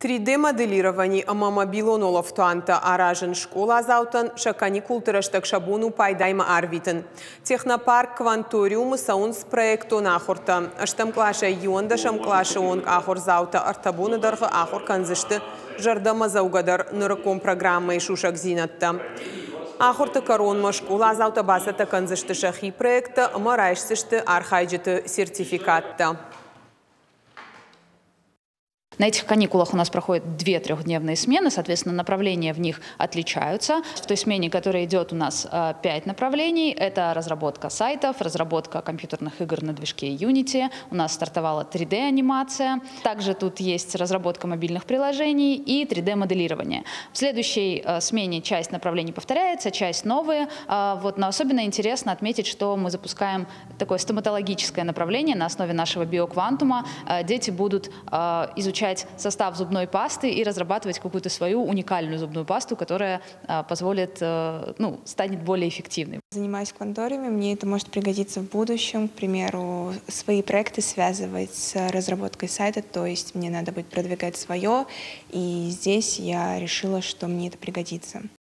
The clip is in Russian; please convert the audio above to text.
3D-моделирование амамобилон олафтуанта аражен школа азаутан шакани культураштак шабуну пайдайма арвитен. Технопарк кванториум саунс проекту нахорта. Аштам клаша юнда шам клаша онг ахор заута артабуна дарха ахор канзышты жардама заугадар ныраком программа и шушак зинатта. Ахорта коронма школа азаута басата канзышты шахи проекта марайшсышты архайджеты сертификатта. На этих каникулах у нас проходят 2 трехдневные смены, соответственно, направления в них отличаются. В той смене, которая идет, у нас 5 направлений. Это разработка сайтов, разработка компьютерных игр на движке Unity. У нас стартовала 3D-анимация. Также тут есть разработка мобильных приложений и 3D-моделирование. В следующей смене часть направлений повторяется, часть новые. Но особенно интересно отметить, что мы запускаем такое стоматологическое направление на основе нашего биоквантума. Дети будут изучать состав зубной пасты и разрабатывать какую-то свою уникальную зубную пасту, которая позволит, станет более эффективной. Занимаюсь в кванториуме, мне это может пригодиться в будущем. К примеру, свои проекты связывать с разработкой сайта, то есть мне надо будет продвигать свое, и здесь я решила, что мне это пригодится.